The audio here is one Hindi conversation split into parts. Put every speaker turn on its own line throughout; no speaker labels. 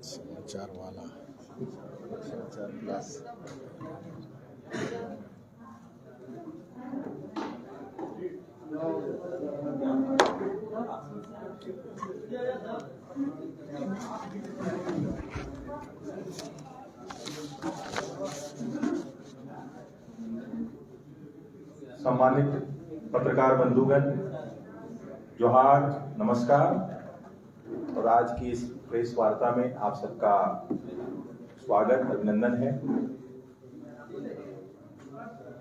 समाचार वाला
समाचार प्लस।
सम्मानित पत्रकार बंधुगण, जोहार, नमस्कार। और आज की इस प्रेस वार्ता में आप सबका स्वागत, अभिनंदन है।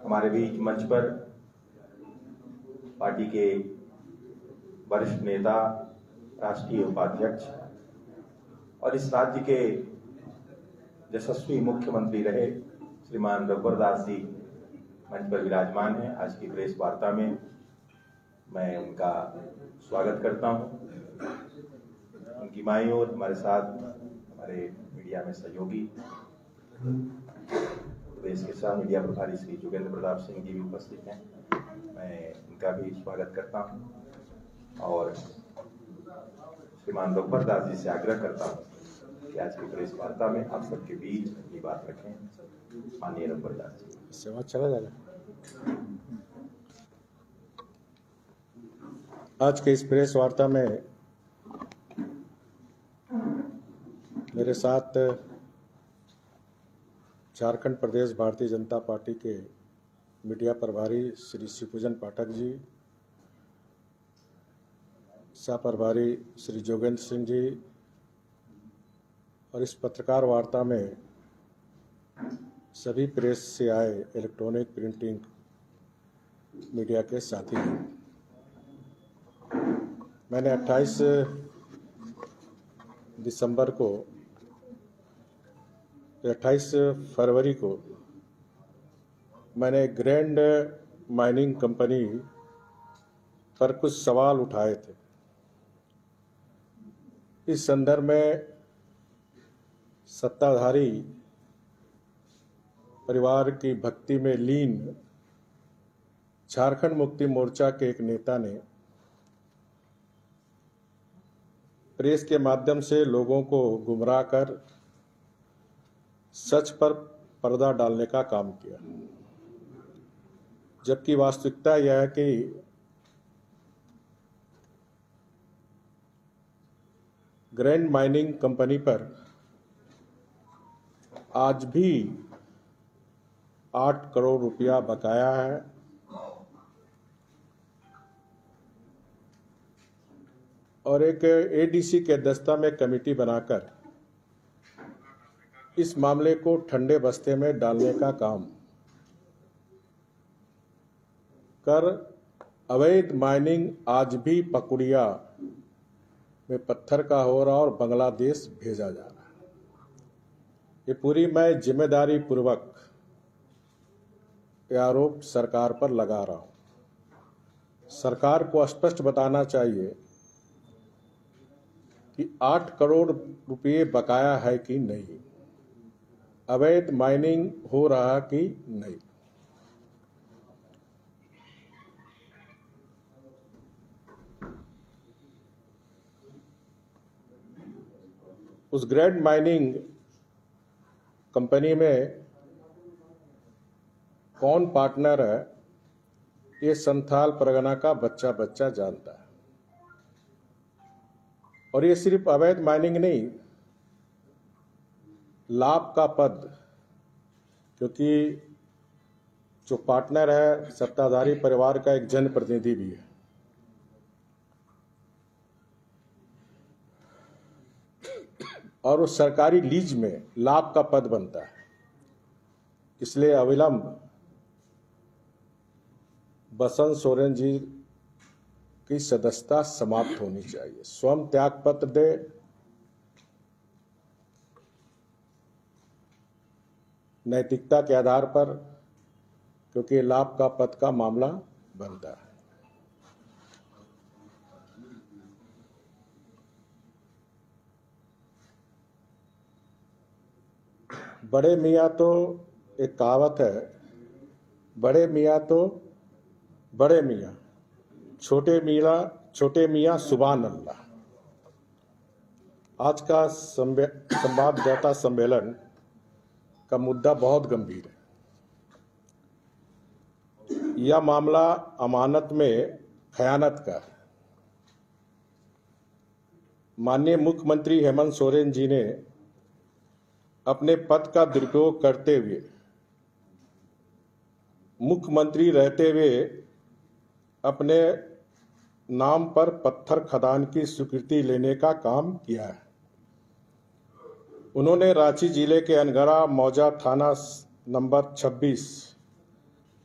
हमारे बीच मंच पर पार्टी के वरिष्ठ नेता, राष्ट्रीय उपाध्यक्ष और इस राज्य के यशस्वी मुख्यमंत्री रहे श्रीमान रघुवर दास जी मंच पर विराजमान हैं। आज की प्रेस वार्ता में मैं उनका स्वागत करता हूं। उनकी बाईं ओर हमारे साथ हमारे मीडिया में सहयोगी प्रदेश के सह मीडिया प्रभारी श्री जोगेंद्र प्रताप सिंह जी भी उपस्थित हैं। मैं उनका भी स्वागत करता हूं और श्रीमान रघुवर दास जी से आग्रह करता हूं कि आज की प्रेस वार्ता में आप सबके बीच अपनी बात रखें। माननीय रघुवर दास जी,
सेवा चला जाएगा। आज के इस प्रेस वार्ता में मेरे साथ झारखंड प्रदेश भारतीय जनता पार्टी के मीडिया प्रभारी श्री शिवपूजन पाठक जी, सह प्रभारी श्री जोगेंद्र सिंह जी और इस पत्रकार वार्ता में सभी प्रेस से आए इलेक्ट्रॉनिक प्रिंटिंग मीडिया के साथी हैं। मैंने 28 फरवरी को मैंने ग्रैंड माइनिंग कंपनी पर कुछ सवाल उठाए थे। इस संदर्भ में सत्ताधारी परिवार की भक्ति में लीन झारखंड मुक्ति मोर्चा के एक नेता ने प्रेस के माध्यम से लोगों को गुमराह कर सच पर पर्दा डालने का काम किया, जबकि वास्तविकता यह है कि ग्रैंड माइनिंग कंपनी पर आज भी 8 करोड़ रुपया बकाया है और एक एडीसी के दस्ता में कमेटी बनाकर इस मामले को ठंडे बस्ते में डालने का काम कर अवैध माइनिंग आज भी पकुड़िया में पत्थर का हो रहा और बांग्लादेश भेजा जा रहा है। ये पूरी मैं जिम्मेदारी पूर्वक यह आरोप सरकार पर लगा रहा हूं। सरकार को स्पष्ट बताना चाहिए कि 8 करोड़ रुपये बकाया है कि नहीं, अवैध माइनिंग हो रहा कि नहीं। उस ग्रैंड माइनिंग कंपनी में कौन पार्टनर है, ये संथाल परगना का बच्चा बच्चा जानता है। और ये सिर्फ अवैध माइनिंग नहीं, लाभ का पद, क्योंकि जो पार्टनर है सत्ताधारी परिवार का एक जनप्रतिनिधि भी है। और उस सरकारी लीज में लाभ का पद बनता है। इसलिए अविलंब बसंत सोरेन जी की सदस्यता समाप्त होनी चाहिए। स्वयं त्याग पत्र दे, नैतिकता के आधार पर, क्योंकि लाभ का पद का मामला बनता है। बड़े मियाँ तो एक कहावत है, बड़े मियाँ तो बड़े मियाँ, छोटे मियाँ सुभान अल्लाह। आज का संवाददाता सम्मेलन का मुद्दा बहुत गंभीर है। यह मामला अमानत में खयानत का है। माननीय मुख्यमंत्री हेमंत सोरेन जी ने अपने पद का दुरुपयोग करते हुए, मुख्यमंत्री रहते हुए अपने नाम पर पत्थर खदान की स्वीकृति लेने का काम किया है। उन्होंने रांची जिले के अनगढ़ा मौजा थाना नंबर 26,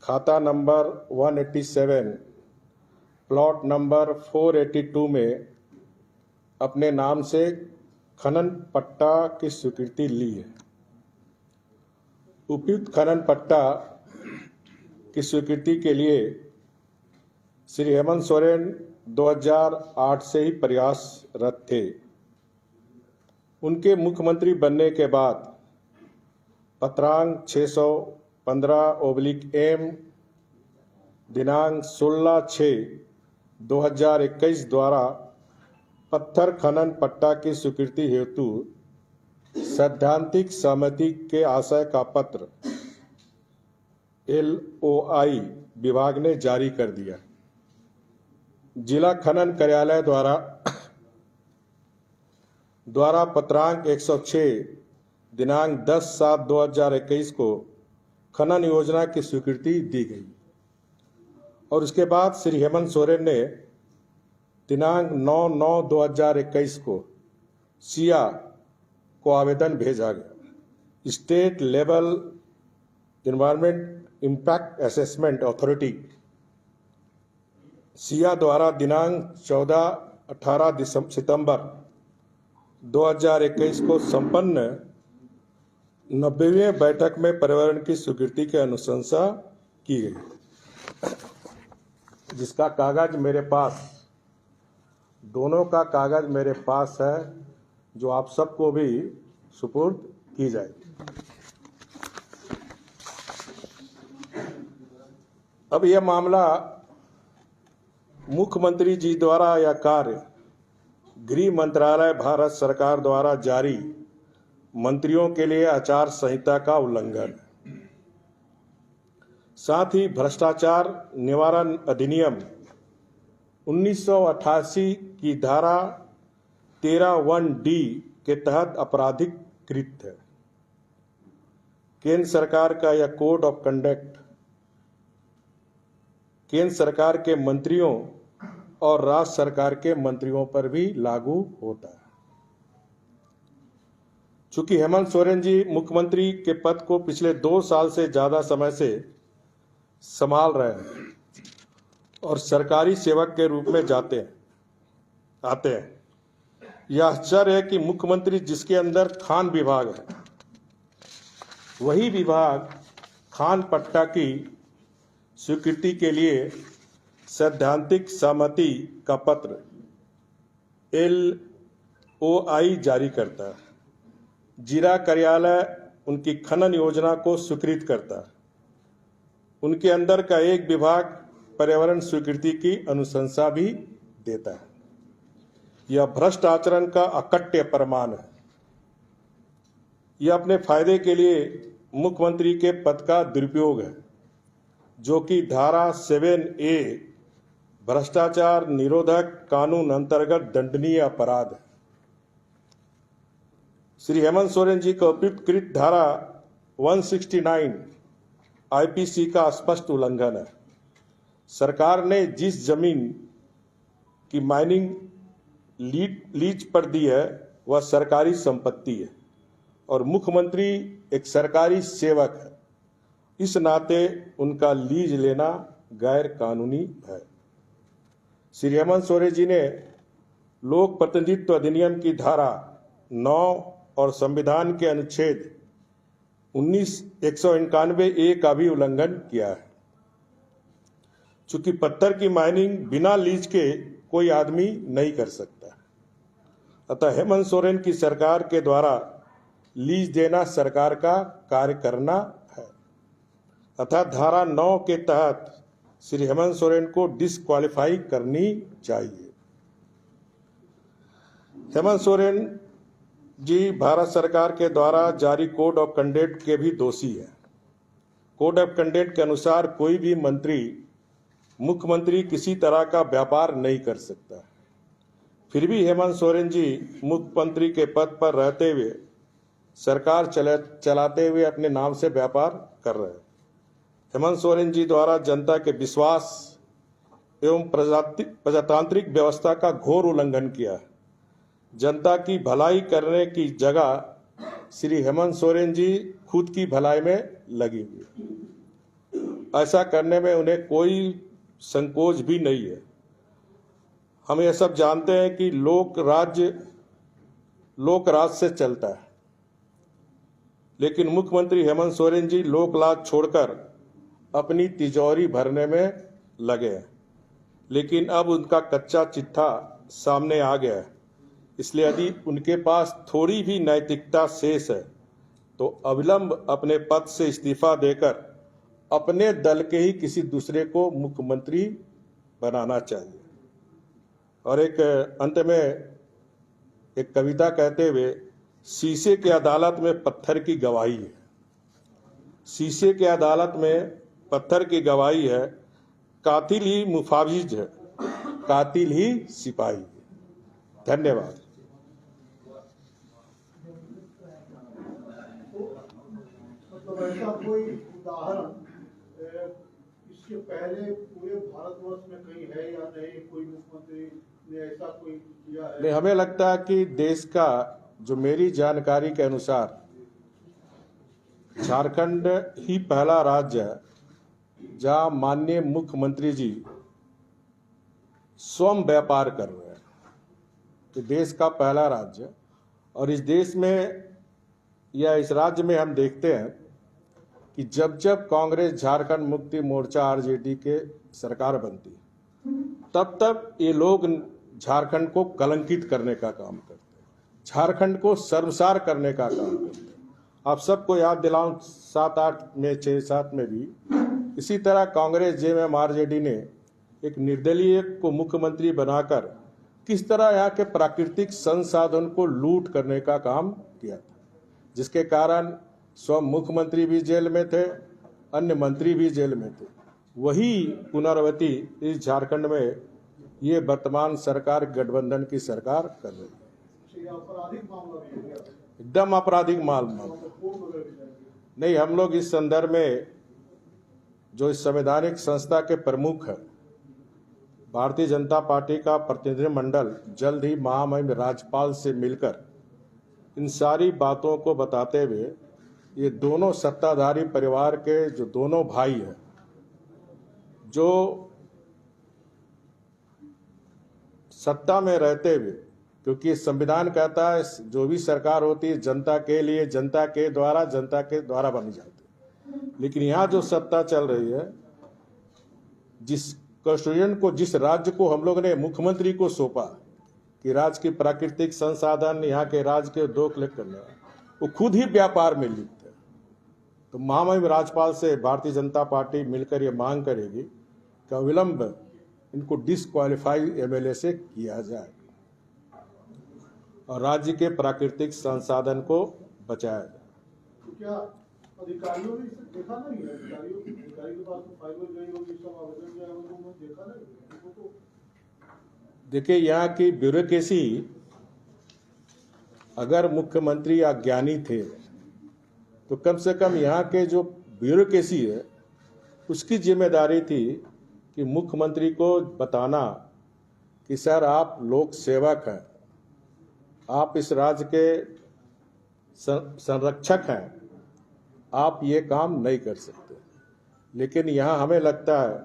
खाता नंबर 187, प्लॉट नंबर 482 में अपने नाम से खनन पट्टा की स्वीकृति ली है। उपयुक्त खनन पट्टा की स्वीकृति के लिए श्री हेमंत सोरेन 2008 से ही प्रयासरत थे। उनके मुख्यमंत्री बनने के बाद पत्रांक 615/M दिनांक 16/6/2021 द्वारा पत्थर खनन पट्टा की स्वीकृति हेतु सैद्धांतिक सहमति के आशय का पत्र LOI विभाग ने जारी कर दिया। जिला खनन कार्यालय द्वारा पत्रांक 106 दिनांक 10/7/2021 को खनन योजना की स्वीकृति दी गई और उसके बाद श्री हेमंत सोरेन ने दिनांक 9/9/2021 को सिया को आवेदन भेजा गया। State level environment impact assessment authority Siya द्वारा दिनांक 14-18 सितंबर 2021 को संपन्न 90वीं बैठक में पर्यावरण की स्वीकृति की अनुशंसा की गई, जिसका कागज मेरे पास, दोनों का कागज मेरे पास है, जो आप सबको भी सुपुर्द की जाएगी। अब यह मामला मुख्यमंत्री जी द्वारा यह कार्य गृह मंत्रालय भारत सरकार द्वारा जारी मंत्रियों के लिए आचार संहिता का उल्लंघन, साथ ही भ्रष्टाचार निवारण अधिनियम 1988 की धारा 13(1)D के तहत आपराधिक कृत्य है। केंद्र सरकार का यह कोड ऑफ कंडक्ट केंद्र सरकार के मंत्रियों और राज्य सरकार के मंत्रियों पर भी लागू होता है। चूंकि हेमंत सोरेन जी मुख्यमंत्री के पद को पिछले 2 साल से ज्यादा समय से संभाल रहे हैं और सरकारी सेवक के रूप में आते हैं, यह आश्चर्य है कि मुख्यमंत्री जिसके अंदर खान विभाग है, वही विभाग खान पट्टा की स्वीकृति के लिए सैद्धांतिक सहमति का पत्र LOI जारी करता है। जिला कार्यालय उनकी खनन योजना को स्वीकृत करता है। उनके अंदर का एक विभाग पर्यावरण स्वीकृति की अनुशंसा भी देता है। यह भ्रष्ट आचरण का अकट्य प्रमाण है। यह अपने फायदे के लिए मुख्यमंत्री के पद का दुरुपयोग है, जो कि धारा 7A भ्रष्टाचार निरोधक कानून अंतर्गत दंडनीय अपराध है। श्री हेमंत सोरेन जी का उपयुक्त धारा 169 IPC का स्पष्ट उल्लंघन है। सरकार ने जिस जमीन की माइनिंग लीज पर दी है वह सरकारी संपत्ति है और मुख्यमंत्री एक सरकारी सेवक है। इस नाते उनका लीज लेना गैर कानूनी है। श्री हेमंत सोरेन जी ने लोक प्रतिनिधित्व अधिनियम की धारा 9 और संविधान के अनुच्छेद 191A का भी उल्लंघन किया है। चूंकि पत्थर की माइनिंग बिना लीज के कोई आदमी नहीं कर सकता, अतः हेमंत सोरेन की सरकार के द्वारा लीज देना सरकार का कार्य करना है। अतः धारा 9 के तहत श्री हेमंत सोरेन को डिस्क्वालीफाई करनी चाहिए। हेमंत सोरेन जी भारत सरकार के द्वारा जारी कोड ऑफ कंडक्ट के भी दोषी है। कोड ऑफ कंडक्ट के अनुसार कोई भी मंत्री, मुख्यमंत्री किसी तरह का व्यापार नहीं कर सकता। फिर भी हेमंत सोरेन जी मुख्यमंत्री के पद पर रहते हुए सरकार चलाते हुए अपने नाम से व्यापार कर रहे हैं। हेमंत सोरेन जी द्वारा जनता के विश्वास एवं प्रजातांत्रिक व्यवस्था का घोर उल्लंघन किया है। जनता की भलाई करने की जगह श्री हेमंत सोरेन जी खुद की भलाई में लगी हुई। ऐसा करने में उन्हें कोई संकोच भी नहीं है। हम ये सब जानते हैं कि लोक राज से चलता है, लेकिन मुख्यमंत्री हेमंत सोरेन जी लोक लाज छोड़कर अपनी तिजोरी भरने में लगे हैं। लेकिन अब उनका कच्चा चिट्ठा सामने आ गया है, इसलिए यदि उनके पास थोड़ी भी नैतिकता शेष है तो अविलंब अपने पद से इस्तीफा देकर अपने दल के ही किसी दूसरे को मुख्यमंत्री बनाना चाहिए। और एक अंत में एक कविता कहते हुए, शीशे की अदालत में पत्थर की गवाही है। शीशे की अदालत में पत्थर की गवाही है, कातिल ही मुफाविज है, कातिल ही सिपाही है। धन्यवाद।
मतलब ऐसा कोई उदाहरण इसके पहले पूरे भारतवर्ष में कहीं है या नहीं? कोई मुख्यमंत्री ने ऐसा कोई किया है?
नहीं, हमें लगता है कि देश का, जो मेरी जानकारी के अनुसार झारखंड ही पहला राज्य है जहां माननीय मुख्यमंत्री जी स्वयं व्यापार कर रहे हैं। तो देश का पहला राज्य, और इस देश में या इस राज्य में हम देखते हैं कि जब जब कांग्रेस झारखंड मुक्ति मोर्चा आरजेडी के सरकार बनती, तब तब ये लोग झारखंड को कलंकित करने का काम करते हैं, झारखंड को शर्मसार करने का काम करते हैं। आप सबको याद दिलाऊं, 7-8 में 6-7 में भी इसी तरह कांग्रेस जेएमएम आरजेडी ने एक निर्दलीय को मुख्यमंत्री बनाकर किस तरह यहाँ के प्राकृतिक संसाधन को लूट करने का काम किया था, जिसके कारण स्वयं मुख्यमंत्री भी जेल में थे, अन्य मंत्री भी जेल में थे। वही पुनरावृत्ति इस झारखंड में ये वर्तमान सरकार, गठबंधन की सरकार कर रही है।
आपराधिक मामला भी है?
एकदम आपराधिक मामला नहीं। हम लोग इस संदर्भ में जो इस संवैधानिक संस्था के प्रमुख है, भारतीय जनता पार्टी का प्रतिनिधिमंडल जल्द ही महामहिम राज्यपाल से मिलकर इन सारी बातों को बताते हुए ये दोनों सत्ताधारी परिवार के जो दोनों भाई हैं, जो सत्ता में रहते हुए, क्योंकि संविधान कहता है जो भी सरकार होती है जनता के लिए, जनता के द्वारा बनी जाती है। लेकिन यहाँ जो सत्ता चल रही है, जिस कॉन्स्टिट्यूशन को, जिस राज्य को हम लोग ने मुख्यमंत्री को सौंपा कि राज्य की प्राकृतिक संसाधन, यहाँ के राज्य के उद्योग कलेक्ट करने, वो खुद ही व्यापार में लिप्त है। तो महामहिम राज्यपाल से भारतीय जनता पार्टी मिलकर ये मांग करेगी कि अविलंब इनको डिस्क्वालीफाई एमएलए से किया जाए और राज्य के प्राकृतिक संसाधन को बचाया जाए।
तो क्या अधिकारियों ने इसे देखा नहीं है? अधिकारी के पास तो फाइल गई होगी, सब आवेदन जो है उनको देखा नहीं? तो
देखिए, यहाँ की ब्यूरोक्रेसी, अगर मुख्यमंत्री अज्ञानी थे तो कम से कम यहाँ के जो ब्यूरोक्रेसी है उसकी जिम्मेदारी थी कि मुख्यमंत्री को बताना कि सर आप लोक सेवक हैं, आप इस राज्य के संरक्षक हैं, आप ये काम नहीं कर सकते। लेकिन यहाँ हमें लगता है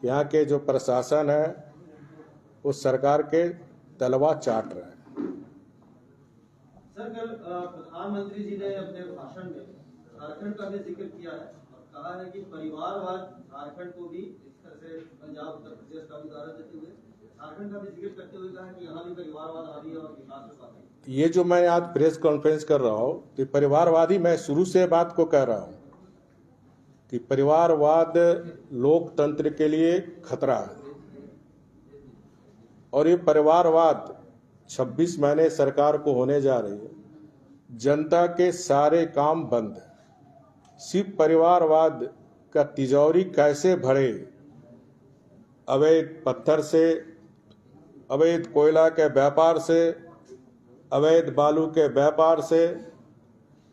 कि यहाँ के जो प्रशासन है वो सरकार के तलवा चाट रहे हैं।
सर, कल प्रधानमंत्री जी ने अपने भाषण में झारखंड का भी जिक्र किया है और कहा है कि परिवारवाद झारखंड को भी, इस तरह से पंजाब उत्तर प्रदेश का उदाहरण देते हुए झारखंड का भी जिक्र करते हुए कहा कि यहाँ भी परिवारवाद आ रही है और विकास हो पाता है।
ये जो मैं आज प्रेस कॉन्फ्रेंस कर रहा हूँ तो परिवारवादी मैं शुरू से बात को कह रहा हूँ कि परिवारवाद लोकतंत्र के लिए खतरा है और ये परिवारवाद 26 महीने सरकार को होने जा रही है। जनता के सारे काम बंद है। सिर्फ परिवारवाद का तिजोरी कैसे भरे, अवैध पत्थर से, अवैध कोयला के व्यापार से, अवैध बालू के व्यापार से,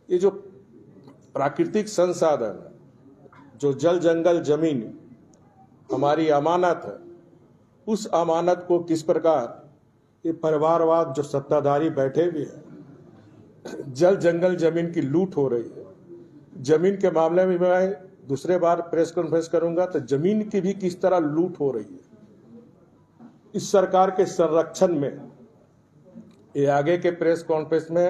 ये जो प्राकृतिक संसाधन, जो जल जंगल जमीन हमारी अमानत है, उस अमानत को किस प्रकार ये परिवारवाद जो सत्ताधारी बैठे हुए हैं, जल जंगल जमीन की लूट हो रही है। जमीन के मामले में मैं दूसरे बार प्रेस कॉन्फ्रेंस करूंगा तो जमीन की भी किस तरह लूट हो रही है इस सरकार के संरक्षण में। ये आगे के प्रेस कॉन्फ्रेंस में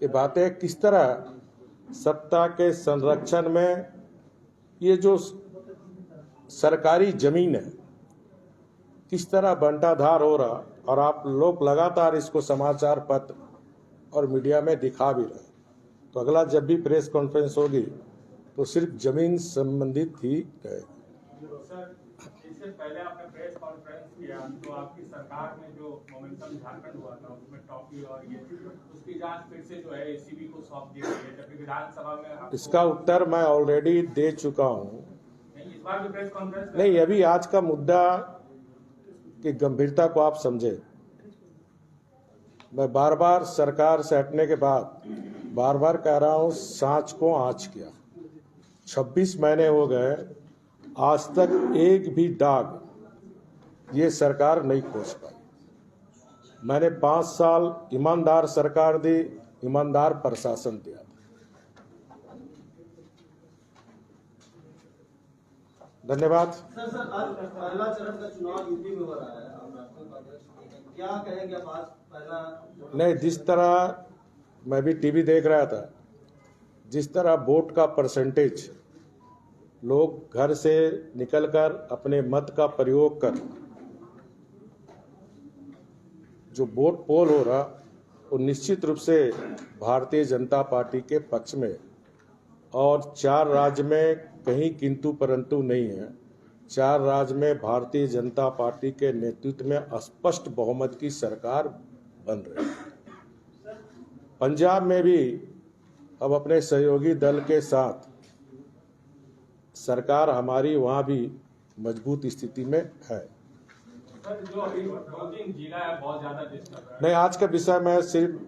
ये बातें किस तरह सत्ता के संरक्षण में ये जो सरकारी जमीन है किस तरह बंटाधार हो रहा, और आप लोग लगातार इसको समाचार पत्र और मीडिया में दिखा भी रहे। तो अगला जब भी प्रेस कॉन्फ्रेंस होगी तो सिर्फ जमीन संबंधित ही रहेगी।
सर, इससे पहले आपने प्रेस कॉन्फ्रेंस किया तो आपकी सरकार में जो मोमेंटम झारखंड हुआ था उसमें टॉपी और ये उसकी जांच फिर से जो है एसीबी को सौंप दी गई है, जबकि विधानसभा में
इसका उत्तर मैं ऑलरेडी दे चुका हूँ।
इस बार भी प्रेस कॉन्फ्रेंस
नहीं, अभी आज का मुद्दा की गंभीरता को आप समझे। मैं बार बार सरकार से हटने के बाद बार बार कह रहा हूँ, सांच को आँच किया। 26 महीने हो गए, आज तक एक भी दाग ये सरकार नहीं खोज पाई। मैंने 5 साल ईमानदार सरकार दी, ईमानदार प्रशासन दिया। धन्यवाद।
सर आज पहला चरण का चुनाव यूपी में हो रहा है, आप राष्ट्रीय उपाध्यक्ष क्या कहेंगे आप आज पहला?
नहीं, जिस तरह मैं भी टीवी देख रहा था, जिस तरह वोट का परसेंटेज लोग घर से निकलकर अपने मत का प्रयोग कर जो वोट पोल हो रहा, वो निश्चित रूप से भारतीय जनता पार्टी के पक्ष में, और 4 राज्य में कहीं किंतु परंतु नहीं है। 4 राज्य में भारतीय जनता पार्टी के नेतृत्व में स्पष्ट बहुमत की सरकार बन रही है। पंजाब में भी अब अपने सहयोगी दल के साथ सरकार हमारी वहाँ भी मजबूत स्थिति में है।
सर, जो अभी 2-3 जिला है बहुत ज्यादा डिस्टर्ब है।
नहीं, आज का विषय मैं सिर्फ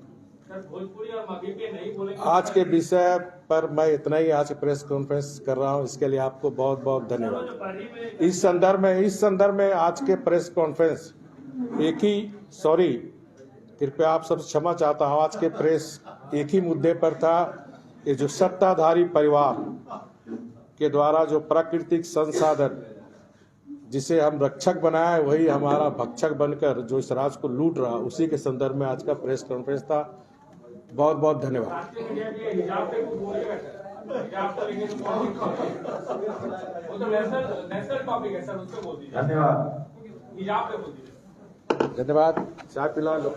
सर, भोजपुरी और मगही पे नहीं बोलेंगे।
आज के विषय पर मैं इतना ही आज प्रेस कॉन्फ्रेंस कर रहा हूं। इसके लिए आपको बहुत बहुत धन्यवाद। इस संदर्भ में आज के प्रेस कॉन्फ्रेंस एक ही, सॉरी, कृपया आप सब क्षमा चाहता हूं, आज के प्रेस एक ही मुद्दे पर था। ये जो सत्ताधारी परिवार के द्वारा जो प्राकृतिक संसाधन जिसे हम रक्षक बनाए, वही हमारा भक्षक बनकर जो इस राज्य को लूट रहा, उसी के संदर्भ में आज का प्रेस कॉन्फ्रेंस था। बहुत बहुत धन्यवाद।
राष्ट्रीय मीडिया के हिजाब पे कुछ बोलेगा सर? हिजाब को लेके तो वो तो नेशनल टॉपिक है सर, उस पे बोल दीजिए।
धन्यवाद।
हिजाब पे बोल दीजिए।
धन्यवाद। चाय पिला लो।